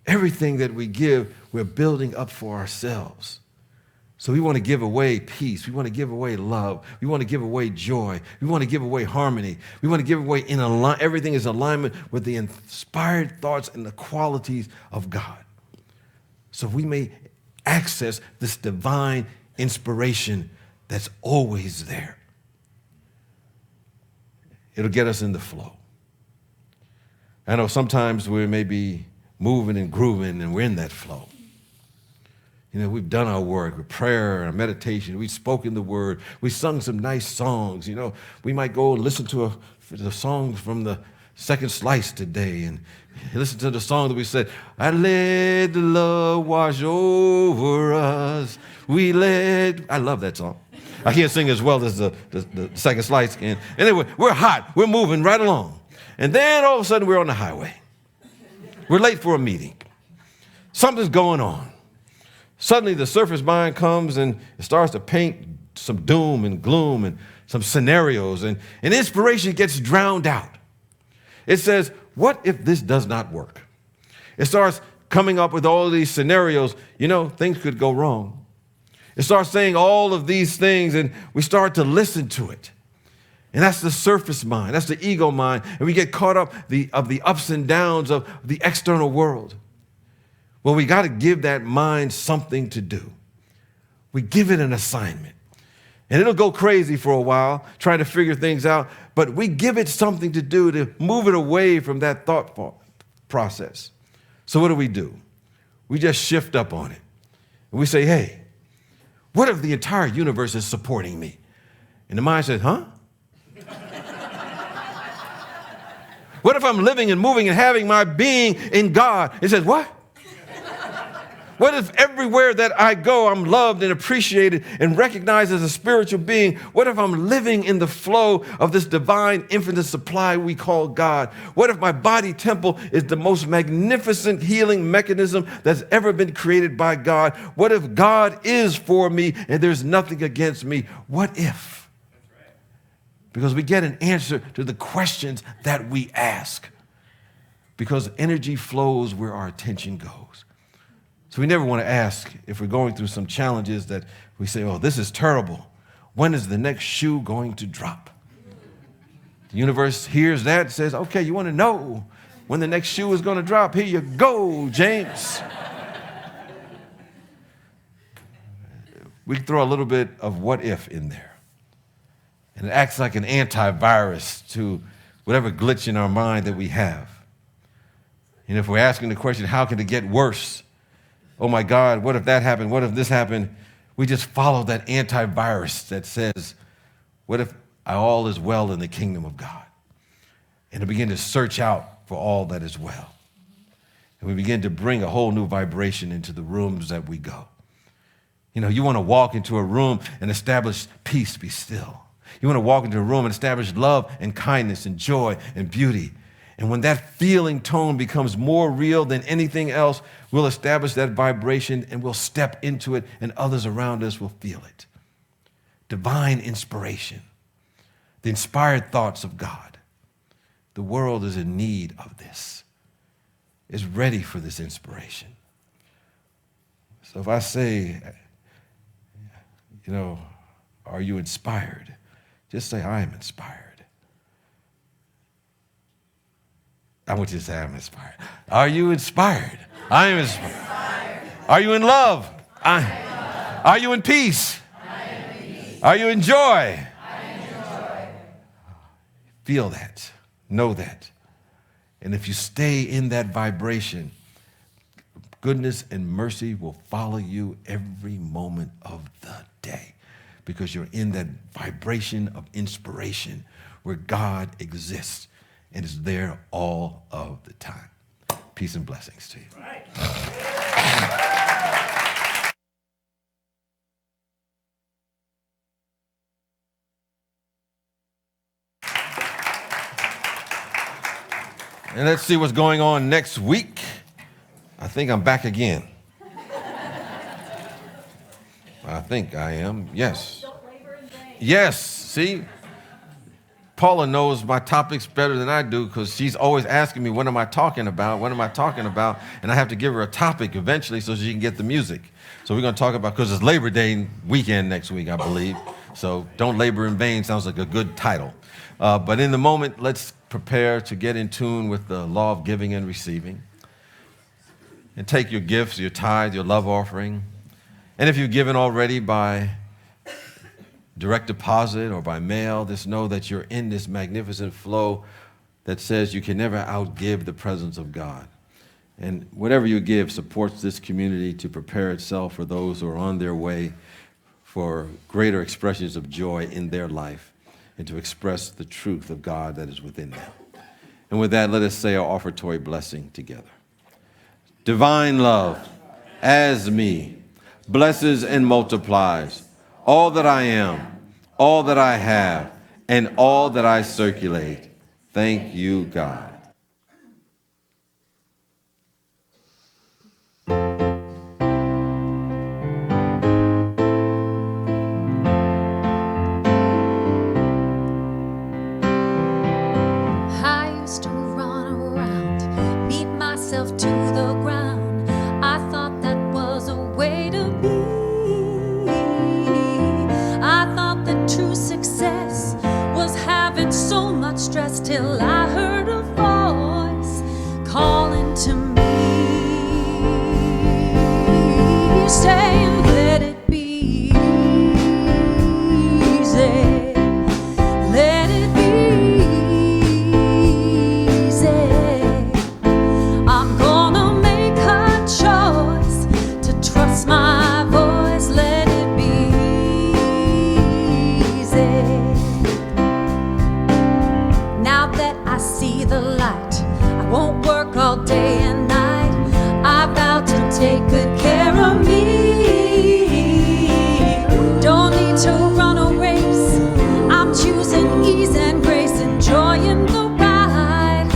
Everything that we give, we're building up for ourselves. So we want to give away peace. We want to give away love. We want to give away joy. We want to give away harmony. We want to give away everything is in alignment with the inspired thoughts and the qualities of God. So we may access this divine inspiration that's always there. It'll get us in the flow. I know sometimes we may be moving and grooving and we're in that flow. You know, we've done our work with prayer and meditation. We've spoken the word. We sung some nice songs. You know, we might go and listen to the songs from the second slice today and listen to the song that we said, I let the love wash over us. I love that song. I can't sing as well as the second slice can. Anyway, we're hot. We're moving right along. And then all of a sudden we're on the highway. We're late for a meeting. Something's going on. Suddenly the surface mind comes and it starts to paint some doom and gloom and some scenarios, and inspiration gets drowned out. It says, what if this does not work? It starts coming up with all of these scenarios. You know, things could go wrong. It starts saying all of these things, and we start to listen to it. And that's the surface mind. That's the ego mind. And we get caught up of the ups and downs of the external world. Well, we got to give that mind something to do. We give it an assignment. And it'll go crazy for a while, trying to figure things out. But we give it something to do to move it away from that thought process. So what do? We just shift up on it. And we say, hey, what if the entire universe is supporting me? And the mind says, huh? What if I'm living and moving and having my being in God? It says, what? What if everywhere that I go, I'm loved and appreciated and recognized as a spiritual being? What if I'm living in the flow of this divine infinite supply we call God? What if my body temple is the most magnificent healing mechanism that's ever been created by God? What if God is for me and there's nothing against me? What if? Because we get an answer to the questions that we ask. Because energy flows where our attention goes. So we never want to ask if we're going through some challenges that we say, oh, this is terrible. When is the next shoe going to drop? The universe hears that and says, okay, you want to know when the next shoe is going to drop? Here you go, James. We throw a little bit of what if in there. And it acts like an antivirus to whatever glitch in our mind that we have. And if we're asking the question, how can it get worse? Oh my God, what if that happened? What if this happened? We just follow that antivirus that says, what if all is well in the kingdom of God? And to begin to search out for all that is well. And we begin to bring a whole new vibration into the rooms that we go. You know, you want to walk into a room and establish peace, be still. You want to walk into a room and establish love and kindness and joy and beauty. And when that feeling tone becomes more real than anything else, we'll establish that vibration and we'll step into it and others around us will feel it. Divine inspiration, the inspired thoughts of God. The world is in need of this. It's ready for this inspiration. So if I say, you know, are you inspired? Just say, I am inspired. I want you to say, I'm inspired. Are you inspired? I am inspired. Are you in love? Are you in peace? Are you in joy? Feel that. Know that. And if you stay in that vibration, goodness and mercy will follow you every moment of the day because you're in that vibration of inspiration where God exists. And it's there all of the time. Peace and blessings to you. Right. And let's see what's going on next week. I think I'm back again. I think I am. Yes. Yes. See? Paula knows my topics better than I do because she's always asking me, what am I talking about? What am I talking about? And I have to give her a topic eventually so she can get the music. So we're going to talk about, because it's Labor Day weekend next week, I believe. So Don't Labor in Vain sounds like a good title. But in the moment, let's prepare to get in tune with the law of giving and receiving. And take your gifts, your tithe, your love offering. And if you've given already by direct deposit or by mail, just know that you're in this magnificent flow that says you can never outgive the presence of God. And whatever you give supports this community to prepare itself for those who are on their way for greater expressions of joy in their life and to express the truth of God that is within them. And with that, let us say our offertory blessing together. Divine love, as me, blesses and multiplies all that I am, all that I have, and all that I circulate. Thank you, God. I used to run around, beat myself to the ground. I thought that was a way to be. I thought that true success was having so much stress till I heard a voice calling to me, saying, let it be easy. Let it be easy. I'm gonna make a choice to trust my voice. Let it be easy. Now that I see the light, I won't work all day and night. I vow to take good care of me. Don't need to run a race. I'm choosing ease and grace, enjoying the ride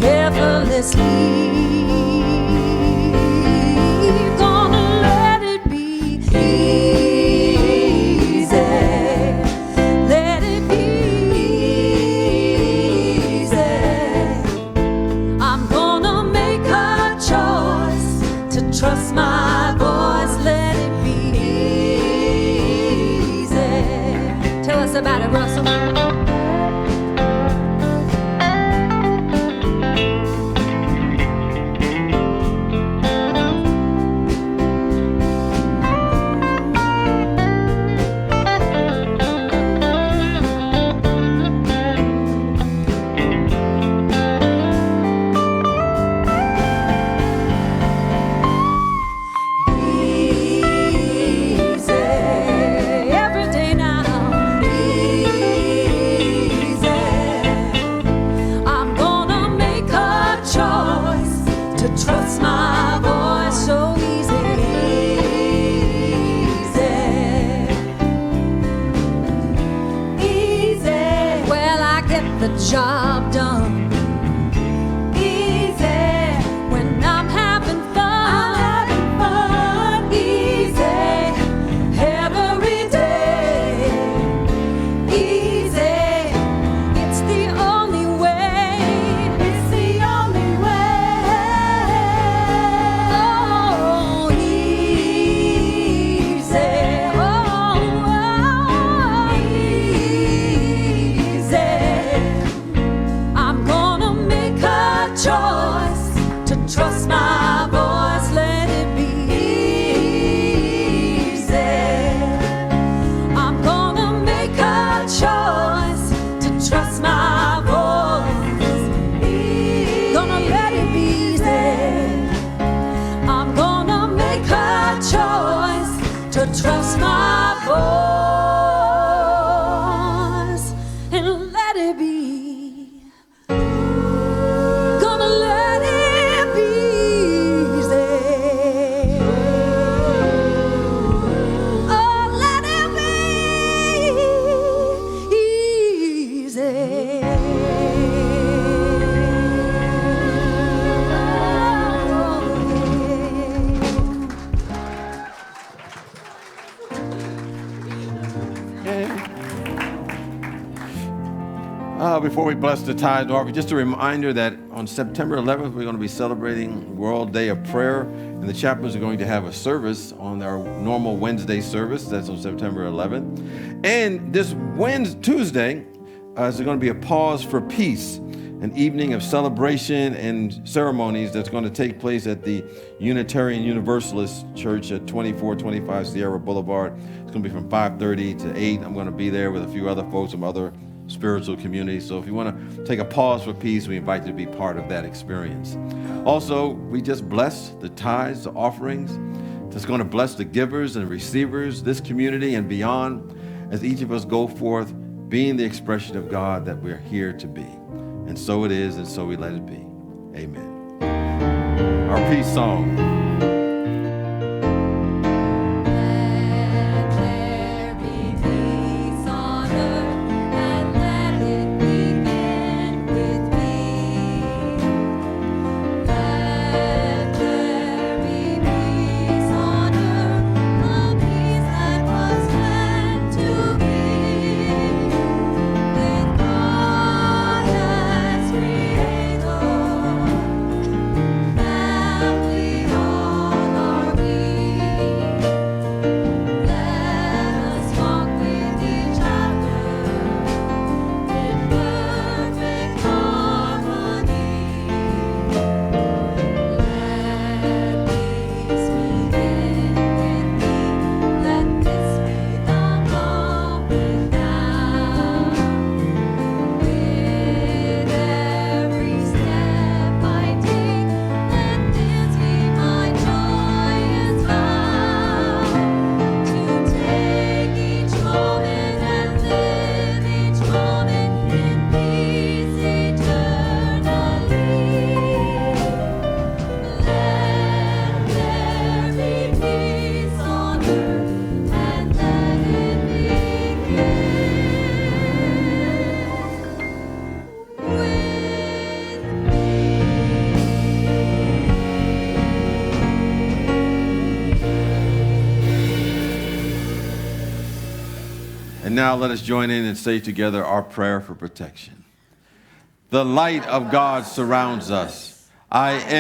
effortlessly. Gonna let it be easy. Let it be easy. I'm gonna make a choice to trust my voice. Let it be easy. Tell us about it, Russell. Easy, every day now. Easy, I'm gonna make a choice to trust my voice. So easy, easy. Well, I get the job done. Easy, when I'm having fun. Easy, every day. Easy, it's the only way. It's the only way. Oh, easy. Oh, easy. I'm gonna make a choice to trust my voice. Let it be easy. I'm gonna make a choice to trust my voice. Gonna let it be easy. I'm gonna make a choice to trust my voice and let it be. Gonna let it be easy. Oh, let it be easy. Before we bless the tithe offering, just a reminder that on September 11th, we're going to be celebrating World Day of Prayer, and the chaplains are going to have a service on our normal Wednesday service. That's on September 11th. And this Tuesday, is going to be a pause for peace, an evening of celebration and ceremonies that's going to take place at the Unitarian Universalist Church at 2425 Sierra Boulevard. It's going to be from 5:30 to 8. I'm going to be there with a few other folks from other spiritual communities. So if you want to take a pause for peace, we invite you to be part of that experience. Also, we just bless the tithes, the offerings. That's going to bless the givers and receivers, this community and beyond, as each of us go forth being the expression of God that we're here to be. And so it is, and so we let it be. Amen. Our peace song. Let there be peace on earth, and let it begin with me. Let there be peace on earth, the peace that was meant to be. With God as Creator, family all are we. Let us walk with each other in perfect harmony. Let peace begin with me. Let this be the moment now. With every step I take, let this be my joyous vow. To take each moment and live each moment in peace eternally. Let there be peace on earth, and let it begin with And now let us join in and say together our prayer for protection. The light of God surrounds us. I am